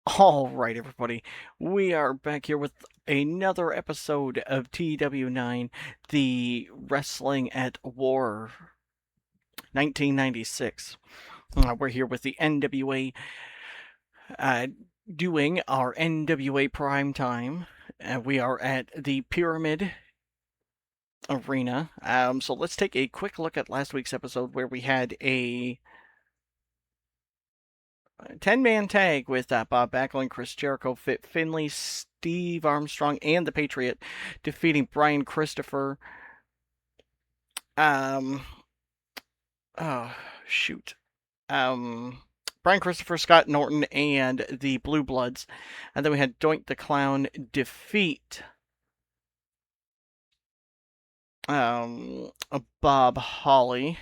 All right, everybody. We are back here with another episode of TEW9, the Wrestling at War 1996. We're here with the NWA uh, doing our NWA Primetime. We are at the Pyramid Arena. So let's take a quick look at last week's episode where we had a 10-man tag with Bob Backlund, Chris Jericho, Fit Finlay, Steve Armstrong, and the Patriot, defeating Brian Christopher. Um, oh, shoot. Brian Christopher, Scott Norton, and the Blue Bloods. And then we had Doink the Clown defeat Bob Holly.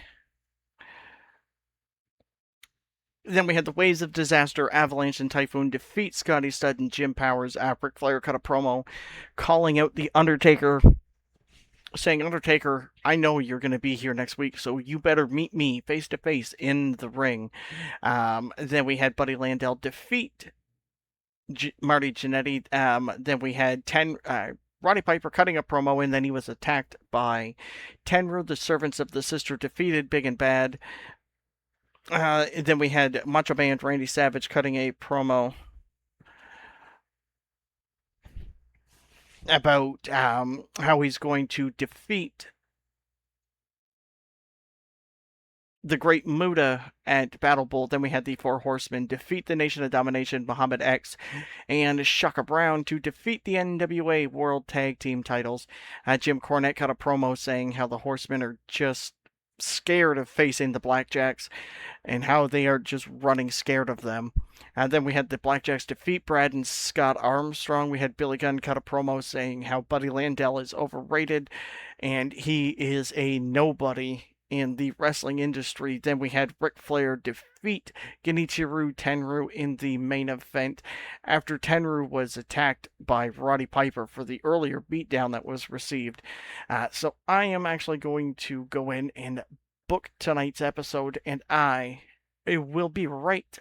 Then we had the Waves of Disaster, Avalanche, and Typhoon defeat Scotty Studd and Jim Powers. Ric Flair cut a promo calling out the Undertaker, saying, Undertaker, I know you're going to be here next week, so you better meet me face to face in the ring. Then we had Buddy Landel defeat Marty Jannetty. Then we had Roddy Piper cutting a promo, and then he was attacked by Tenru. The Servants of the Sister defeated Big and Bad. Then we had Macho Man Randy Savage cutting a promo about how he's going to defeat the Great Muta at BattleBowl. Then we had the Four Horsemen defeat the Nation of Domination, Muhammad X, and Shaka Brown to defeat the NWA World Tag Team titles. Jim Cornette cut a promo saying how the Horsemen are just scared of facing the Blackjacks and how they are just running scared of them. Then we had the Blackjacks defeat Brad and Scott Armstrong. We had Billy Gunn cut a promo saying how Buddy Landel is overrated and he is a nobody in the wrestling industry. Then we had Ric Flair defeat Genichiro Tenryu in the main event after Tenryu was attacked by Roddy Piper for the earlier beatdown that was received. So I am actually going to go in and book tonight's episode, and I will be right.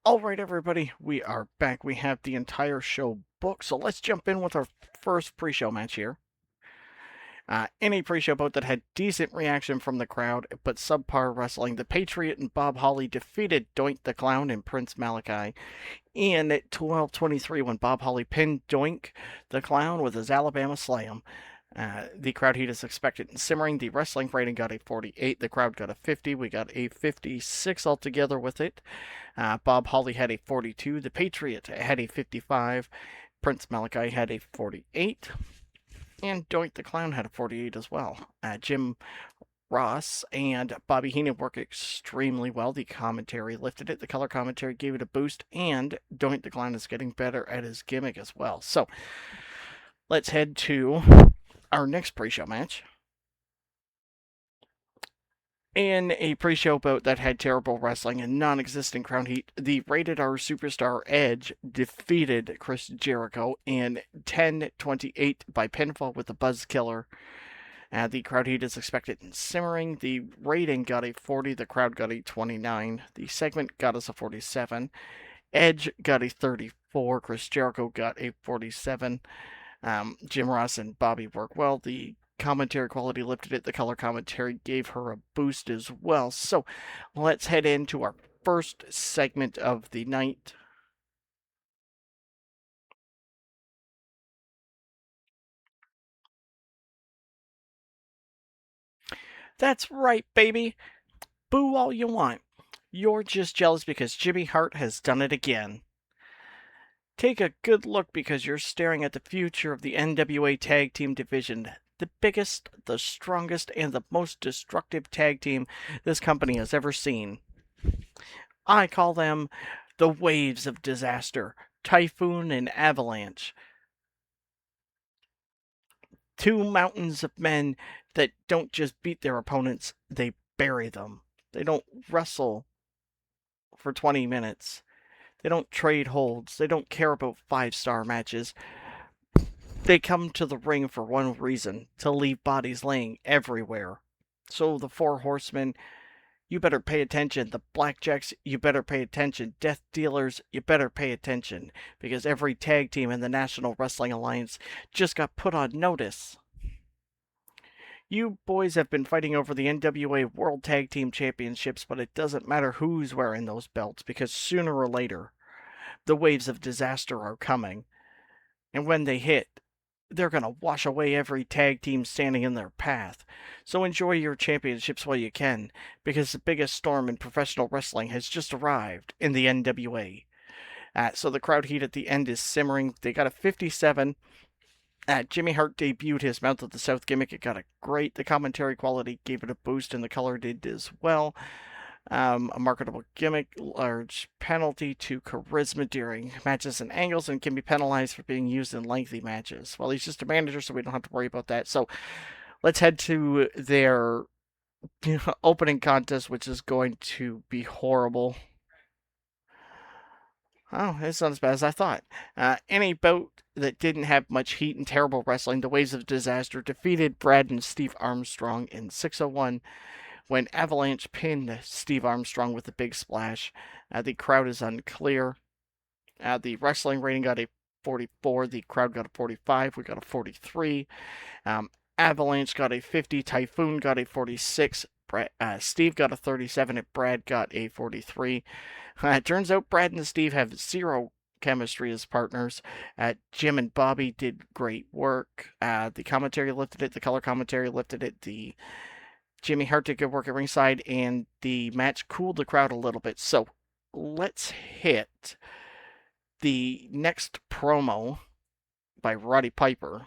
All right, everybody, we are back. We have the entire show booked, so let's jump in with our first pre-show match here. Any pre-show bout that had decent reaction from the crowd, but subpar wrestling. The Patriot and Bob Holly defeated Doink the Clown and Prince Malachi in 12:23 when Bob Holly pinned Doink the Clown with his Alabama Slam. The crowd heat is expected and simmering. The wrestling rating got a 48. The crowd got a 50. We got a 56 altogether with it. Bob Holly had a 42. The Patriot had a 55. Prince Malachi had a 48. And Doink the Clown had a 48 as well. Jim Ross and Bobby Heenan worked extremely well. The commentary lifted it. The color commentary gave it a boost. And Doink the Clown is getting better at his gimmick as well. So, let's head to our next pre-show match. In a pre-show bout that had terrible wrestling and non-existent crowd heat, the Rated R Superstar Edge defeated Chris Jericho in 10:28 by pinfall with the Buzz Killer. The crowd heat is expected and simmering. The rating got a 40. The crowd got a 29. The segment got us a 47. Edge got a 34. Chris Jericho got a 47. Jim Ross and Bobby work well. The commentary quality lifted it. The color commentary gave her a boost as well. So let's head into our first segment of the night. That's right, baby. Boo all you want. You're just jealous because Jimmy Hart has done it again. Take a good look because you're staring at the future of the NWA Tag Team Division. The biggest, the strongest, and the most destructive tag team this company has ever seen. I call them the Waves of Disaster, Typhoon and Avalanche. Two mountains of men that don't just beat their opponents, they bury them. They don't wrestle for 20 minutes. They don't trade holds. They don't care about 5-star matches. They come to the ring for one reason, to leave bodies laying everywhere. So the Four Horsemen, you better pay attention. The Blackjacks, you better pay attention. Death Dealers, you better pay attention. Because every tag team in the National Wrestling Alliance just got put on notice. You boys have been fighting over the NWA World Tag Team Championships, but it doesn't matter who's wearing those belts because sooner or later, the waves of disaster are coming. And when they hit, they're going to wash away every tag team standing in their path. So enjoy your championships while you can, because the biggest storm in professional wrestling has just arrived in the NWA. So the crowd heat at the end is simmering. They got a 57. Jimmy Hart debuted his Mouth of the South gimmick. It got a great. The commentary quality gave it a boost, and the color did as well. A marketable gimmick, large penalty to charisma during matches and angles, and can be penalized for being used in lengthy matches. Well, he's just a manager, so we don't have to worry about that. So let's head to their opening contest, which is going to be horrible. Oh, it's not as bad as I thought. Any bout that didn't have much heat and terrible wrestling, the Waves of Disaster defeated Brad and Steve Armstrong in 601 when Avalanche pinned Steve Armstrong with a big splash. The crowd is unclear. The wrestling rating got a 44. The crowd got a 45. We got a 43. Avalanche got a 50. Typhoon got a 46. Steve got a 37 and Brad got a 43. It turns out Brad and Steve have zero chemistry as partners. Jim and Bobby did great work. The commentary lifted it. The color commentary lifted it. The Jimmy Hart did good work at ringside, and the match cooled the crowd a little bit. So let's hit the next promo by Roddy Piper.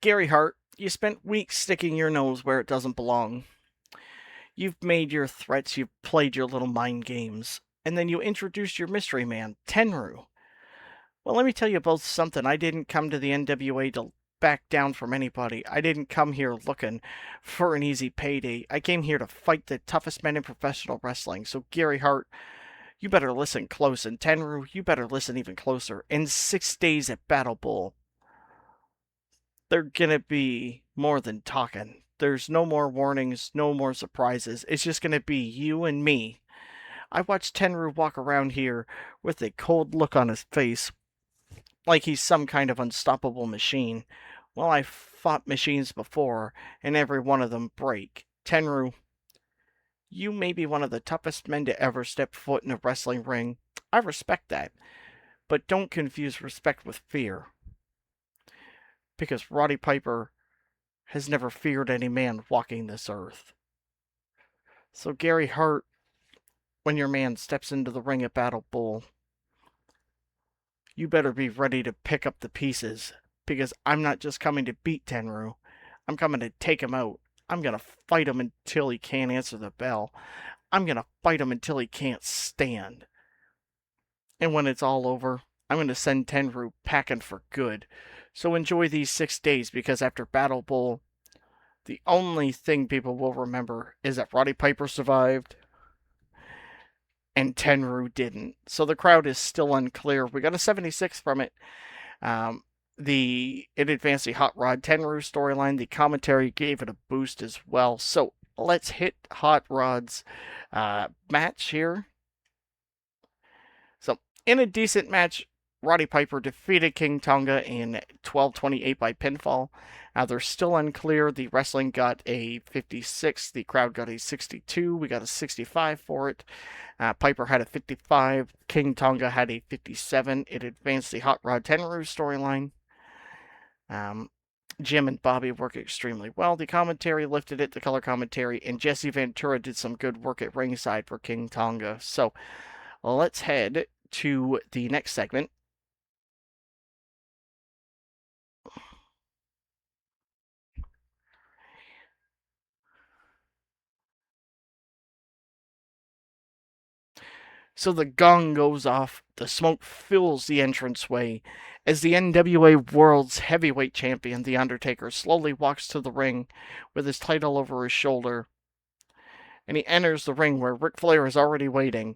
Gary Hart, you spent weeks sticking your nose where it doesn't belong. You've made your threats, you've played your little mind games, and then you introduced your mystery man, Tenru. Well, let me tell you both something. I didn't come to the NWA to back down from anybody. I didn't come here looking for an easy payday. I came here to fight the toughest men in professional wrestling. So, Gary Hart, you better listen close. And Tenru, you better listen even closer. In 6 days at BattleBowl, they're gonna be more than talking. There's no more warnings, no more surprises. It's just gonna be you and me. I watched Tenru walk around here with a cold look on his face, like he's some kind of unstoppable machine. Well, I've fought machines before, and every one of them break. Tenru, you may be one of the toughest men to ever step foot in a wrestling ring. I respect that. But don't confuse respect with fear. Because Roddy Piper has never feared any man walking this earth. So, Gary Hart, when your man steps into the ring at BattleBowl, you better be ready to pick up the pieces. Because I'm not just coming to beat Tenru. I'm coming to take him out. I'm going to fight him until he can't answer the bell. I'm going to fight him until he can't stand. And when it's all over, I'm going to send Tenru packing for good. So enjoy these 6 days, because after BattleBowl, the only thing people will remember is that Roddy Piper survived and Tenru didn't. So the crowd is still unclear. We got a 76 from it. It advanced the Hot Rod Tenru storyline. The commentary gave it a boost as well. So let's hit Hot Rod's match here. So in a decent match, Roddy Piper defeated King Tonga in 12:28 by pinfall. They're still unclear. The wrestling got a 56. The crowd got a 62. We got a 65 for it. Piper had a 55. King Tonga had a 57. It advanced the Hot Rod Tenru storyline. Jim and Bobby worked extremely well. The commentary lifted it, the color commentary, and Jesse Ventura did some good work at ringside for King Tonga. So let's head to the next segment. So the gong goes off, the smoke fills the entranceway, as the NWA World's Heavyweight Champion, The Undertaker, slowly walks to the ring with his title over his shoulder. And he enters the ring where Ric Flair is already waiting.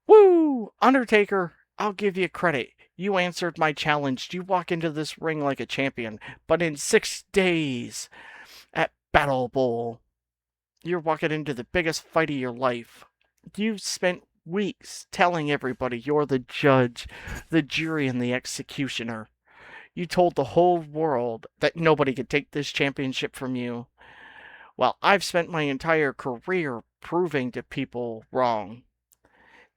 Woo! Undertaker, I'll give you credit. You answered my challenge. You walk into this ring like a champion. But in 6 days at BattleBowl, you're walking into the biggest fight of your life. You've spent weeks telling everybody you're the judge, the jury, and the executioner. You told the whole world that nobody could take this championship from you. Well, I've spent my entire career proving to people wrong.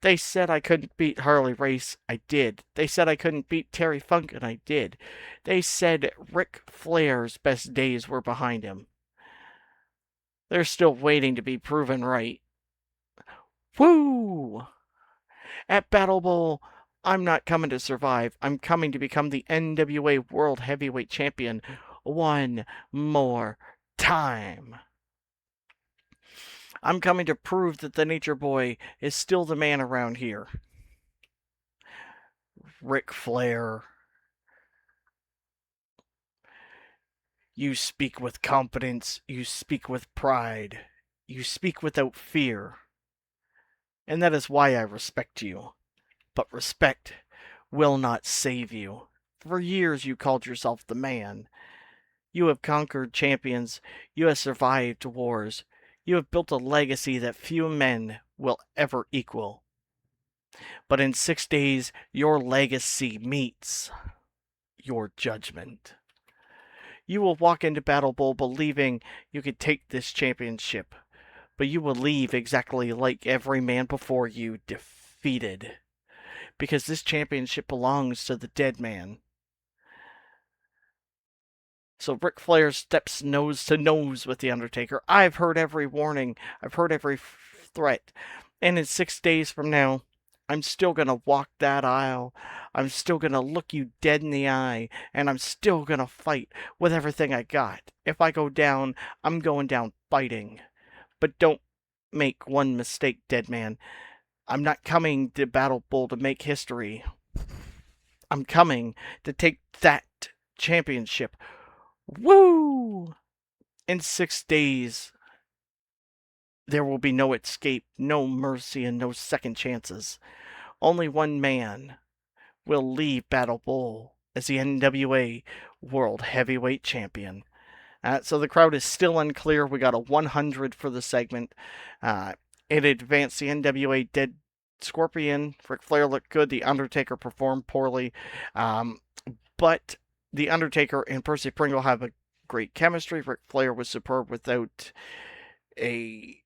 They said I couldn't beat Harley Race. I did. They said I couldn't beat Terry Funk, and I did. They said Ric Flair's best days were behind him. They're still waiting to be proven right. Woo! At BattleBowl, I'm not coming to survive. I'm coming to become the NWA World Heavyweight Champion one more time. I'm coming to prove that the Nature Boy is still the man around here. Ric Flair. You speak with confidence. You speak with pride. You speak without fear. And that is why I respect you. But respect will not save you. For years you called yourself the man. You have conquered champions. You have survived wars. You have built a legacy that few men will ever equal. But in 6 days, your legacy meets your judgment. You will walk into BattleBowl believing you could take this championship, but you will leave exactly like every man before you, defeated. Because this championship belongs to the Deadman. So Ric Flair steps nose to nose with The Undertaker. I've heard every warning. I've heard every threat. And in 6 days from now, I'm still going to walk that aisle. I'm still going to look you dead in the eye. And I'm still going to fight with everything I got. If I go down, I'm going down fighting. But don't make one mistake, Deadman. I'm not coming to BattleBowl to make history. I'm coming to take that championship. Woo! In 6 days, there will be no escape, no mercy, and no second chances. Only one man will leave BattleBowl as the NWA World Heavyweight Champion. So the crowd is still unclear. We got a 100 for the segment. It advanced the NWA Dead Scorpion. Ric Flair looked good. The Undertaker performed poorly. But The Undertaker and Percy Pringle have a great chemistry. Ric Flair was superb without a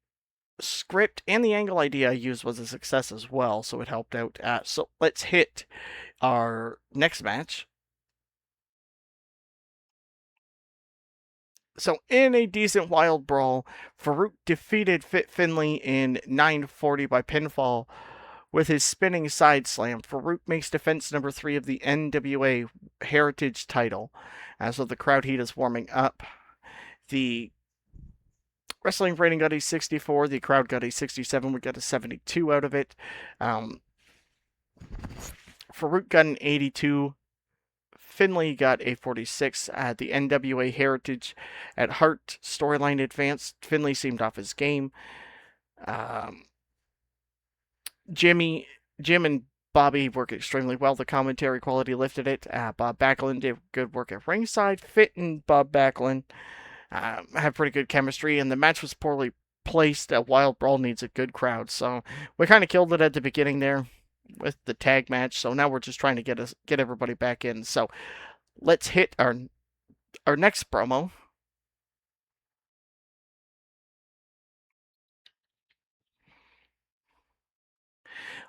script, and the angle idea I used was a success as well, so it helped out. So let's hit our next match. So in a decent wild brawl, Farouk defeated Fit Finlay in 9:40 by pinfall with his spinning side slam. Farouk makes defense number 3 of the NWA Heritage title. So the crowd heat is warming up. The wrestling rating got a 64. The crowd got a 67. We got a 72 out of it. Farouk got an 82. Finlay got a 46. The NWA Heritage at Heart storyline advanced. Finlay seemed off his game. Jim and Bobby worked extremely well. The commentary quality lifted it. Bob Backlund did good work at ringside. Fit and Bob Backlund have pretty good chemistry, and the match was poorly placed. A wild brawl needs a good crowd, so we kind of killed it at the beginning there with the tag match. So now we're just trying to get everybody back in. So let's hit our next promo.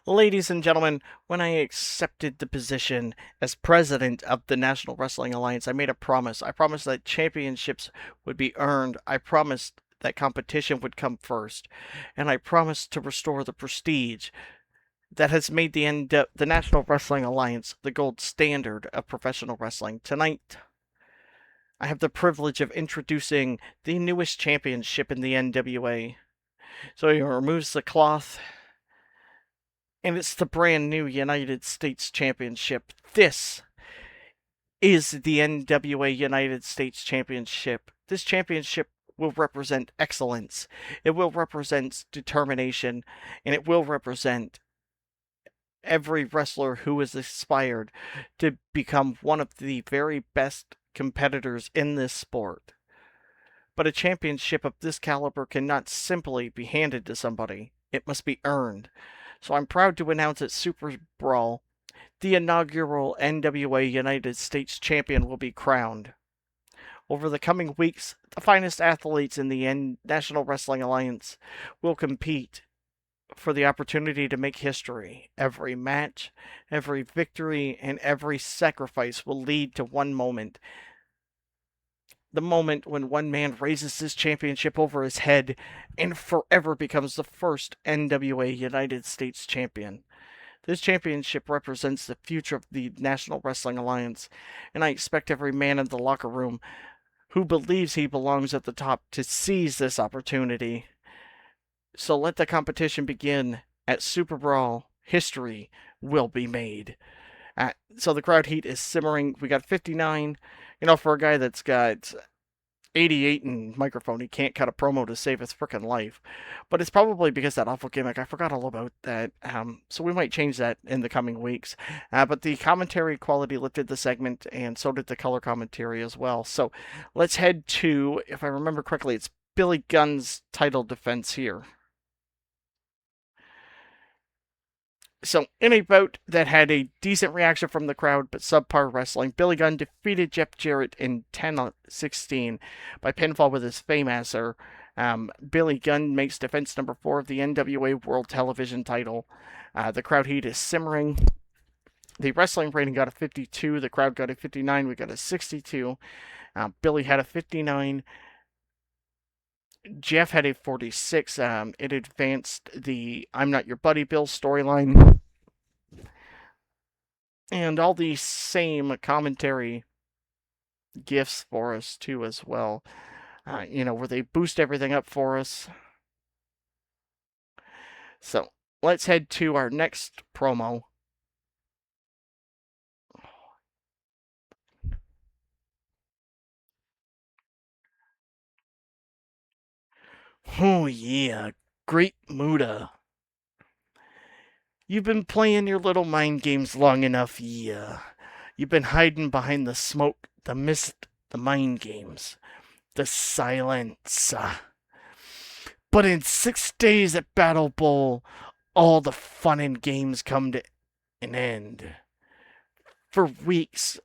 Ladies and gentlemen, when I accepted the position as president of the National Wrestling Alliance, I made a promise. I promised that championships would be earned. I promised that competition would come first. And I promised to restore the prestige that has made the National Wrestling Alliance the gold standard of professional wrestling. Tonight, I have the privilege of introducing the newest championship in the NWA. So he removes the cloth, and it's the brand new United States Championship. This is the NWA United States Championship. This championship will represent excellence. It will represent determination, and it will represent every wrestler who has aspired to become one of the very best competitors in this sport. But a championship of this caliber cannot simply be handed to somebody. It must be earned. So I'm proud to announce at Super Brawl, the inaugural NWA United States Champion will be crowned. Over the coming weeks, the finest athletes in the National Wrestling Alliance will compete for the opportunity to make history. Every match, every victory, and every sacrifice will lead to one moment. The moment when one man raises his championship over his head and forever becomes the first NWA United States champion. This championship represents the future of the National Wrestling Alliance, and I expect every man in the locker room who believes he belongs at the top to seize this opportunity. So let the competition begin at Super Brawl. History will be made. So the crowd heat is simmering. We got 59. For a guy that's got 88 in microphone, he can't cut a promo to save his frickin' life. But it's probably because that awful gimmick. I forgot all about that. So we might change that in the coming weeks. But the commentary quality lifted the segment, and so did the color commentary as well. So let's head to, if I remember correctly, it's Billy Gunn's title defense here. So, in a bout that had a decent reaction from the crowd but subpar wrestling, Billy Gunn defeated Jeff Jarrett in 10-16 by pinfall with his Fameasser. Billy Gunn makes defense number 4 of the NWA World Television title. The crowd heat is simmering. The wrestling rating got a 52. The crowd got a 59. We got a 62. Billy had a 59. Jeff had a 46. It advanced the I'm Not Your Buddy Bill storyline. And all the same commentary gifts for us, too, as well. Where they boost everything up for us. So, let's head to our next promo. Oh, yeah. Great Muda. You've been playing your little mind games long enough, yeah. You've been hiding behind the smoke, the mist, the mind games, the silence. But in 6 days at BattleBowl, all the fun and games come to an end. For weeks,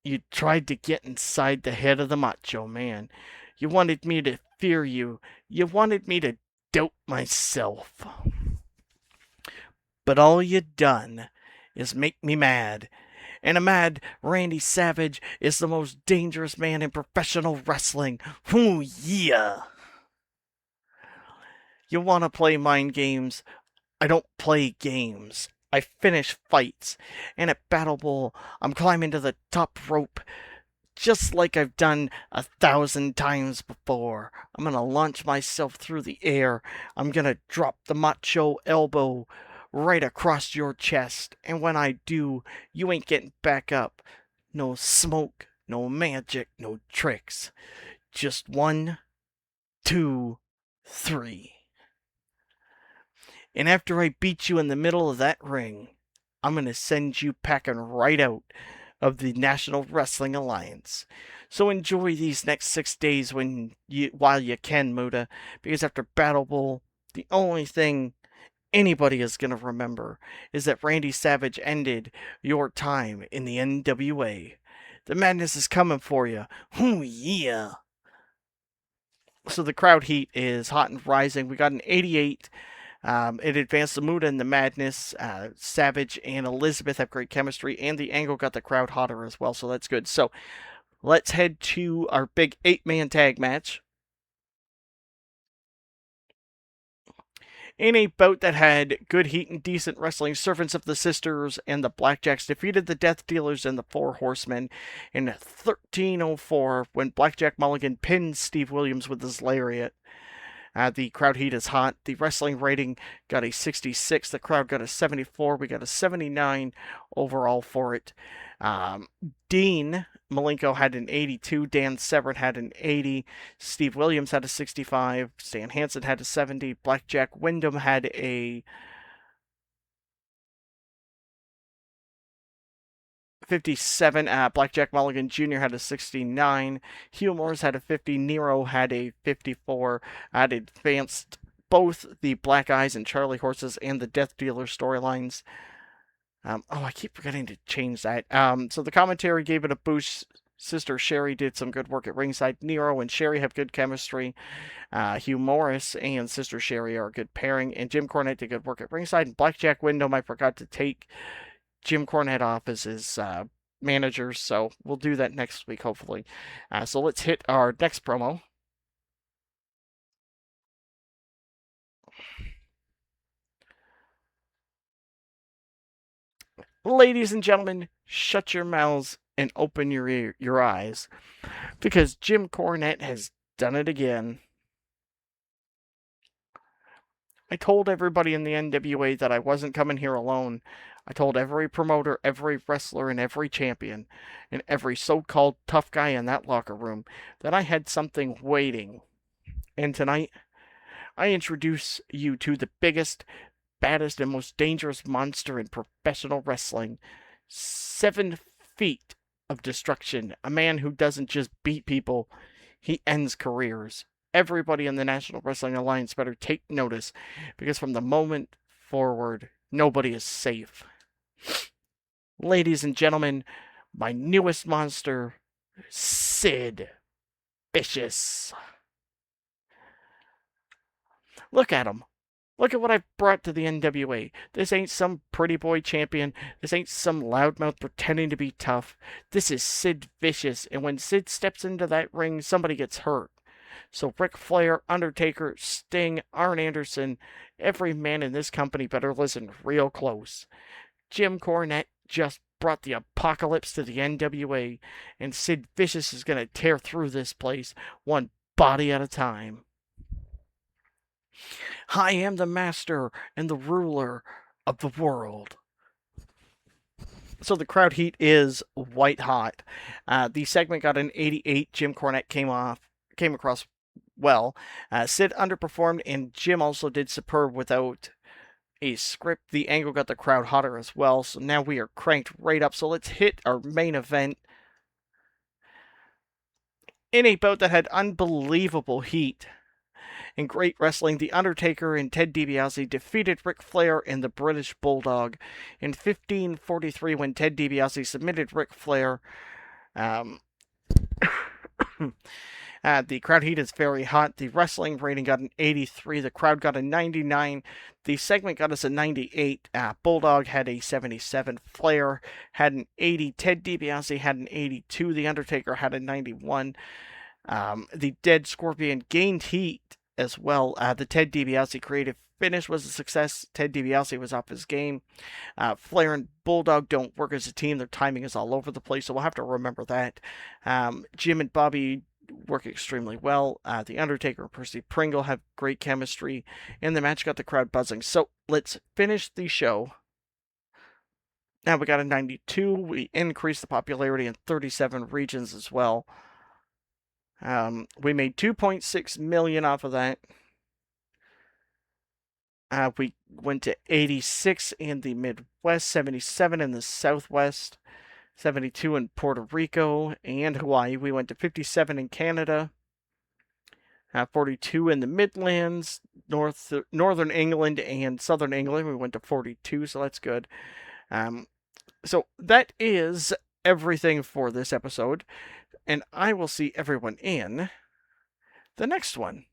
you tried to get inside the head of the Macho Man. You wanted me to fear you. You wanted me to doubt myself. But all you done is make me mad. And a mad Randy Savage is the most dangerous man in professional wrestling. Ooh, yeah. You want to play mind games? I don't play games. I finish fights. And at BattleBowl, I'm climbing to the top rope just like I've done 1,000 times before. I'm gonna launch myself through the air. I'm gonna drop the macho elbow right across your chest. And when I do, you ain't getting back up. No smoke, no magic, no tricks. Just 1, 2, 3. And after I beat you in the middle of that ring, I'm going to send you packing right out of the National Wrestling Alliance. So enjoy these next 6 days while you can, Muda, because after BattleBowl, the only thing anybody is going to remember is that Randy Savage ended your time in the NWA. The madness is coming for you. Ooh, yeah. So the crowd heat is hot and rising. We got an 88. It advanced the Muda and the Madness. Savage and Elizabeth have great chemistry, and the angle got the crowd hotter as well, so that's good. So let's head to our big 8-man tag match. In a bout that had good heat and decent wrestling, Servants of the Sisters and the Blackjacks defeated the Death Dealers and the Four Horsemen in 1304 when Blackjack Mulligan pinned Steve Williams with his lariat. The crowd heat is hot. The wrestling rating got a 66. The crowd got a 74. We got a 79 overall for it. Dean Malenko had an 82. Dan Severn had an 80. Steve Williams had a 65. Stan Hansen had a 70. Blackjack Wyndham had a 57. Blackjack Mulligan Jr. had a 69. Hugh Morris had a 50. Nero had a 54. It advanced both the Black Eyes and Charlie Horses and the Death Dealer storylines. I keep forgetting to change that. So the commentary gave it a boost. Sister Sherry did some good work at ringside. Nero and Sherry have good chemistry. Hugh Morris and Sister Sherry are a good pairing. And Jim Cornette did good work at ringside. And Blackjack Wyndham, I forgot to take Jim Cornette off as his manager. So we'll do that next week, hopefully. So let's hit our next promo. Ladies and gentlemen, shut your mouths and open your eyes, because Jim Cornette has done it again. I told everybody in the NWA that I wasn't coming here alone. I told every promoter, every wrestler, and every champion, and every so-called tough guy in that locker room that I had something waiting. And tonight, I introduce you to the biggest, baddest, and most dangerous monster in professional wrestling. 7 feet of destruction. A man who doesn't just beat people, he ends careers. Everybody in the National Wrestling Alliance better take notice, because from the moment forward, nobody is safe. Ladies and gentlemen, my newest monster, Sid Vicious. Look at him. Look at what I've brought to the NWA. This ain't some pretty boy champion. This ain't some loudmouth pretending to be tough. This is Sid Vicious, and when Sid steps into that ring, somebody gets hurt. So Ric Flair, Undertaker, Sting, Arn Anderson, every man in this company better listen real close. Jim Cornette just brought the apocalypse to the NWA, and Sid Vicious is going to tear through this place one body at a time. I am the master and the ruler of the world. So the crowd heat is white hot. The segment got an 88. Jim Cornette came across well. Sid underperformed, and Jim also did superb without a script. The angle got the crowd hotter as well, so now we are cranked right up. So let's hit our main event. In a bout that had unbelievable heat and great wrestling, The Undertaker and Ted DiBiase defeated Ric Flair and the British Bulldog in 15:43 when Ted DiBiase submitted Ric Flair. The crowd heat is very hot. The wrestling rating got an 83. The crowd got a 99. The segment got us a 98. Bulldog had a 77. Flair had an 80. Ted DiBiase had an 82. The Undertaker had a 91. The Dead Scorpion gained heat as well. The Ted DiBiase creative finish was a success. Ted DiBiase was off his game. Flair and Bulldog don't work as a team. Their timing is all over the place, so we'll have to remember that. Jim and Bobby work extremely well. The Undertaker and Percy Pringle have great chemistry, and the match got the crowd buzzing. So let's finish the show. Now we got a 92. We increased the popularity in 37 regions as well. We made $2.6 million off of that. We went to 86 in the Midwest, 77 in the Southwest, 72 in Puerto Rico and Hawaii. We went to 57 in Canada, 42 in the Midlands, Northern England, and Southern England. We went to 42, so that's good. So that is everything for this episode, and I will see everyone in the next one.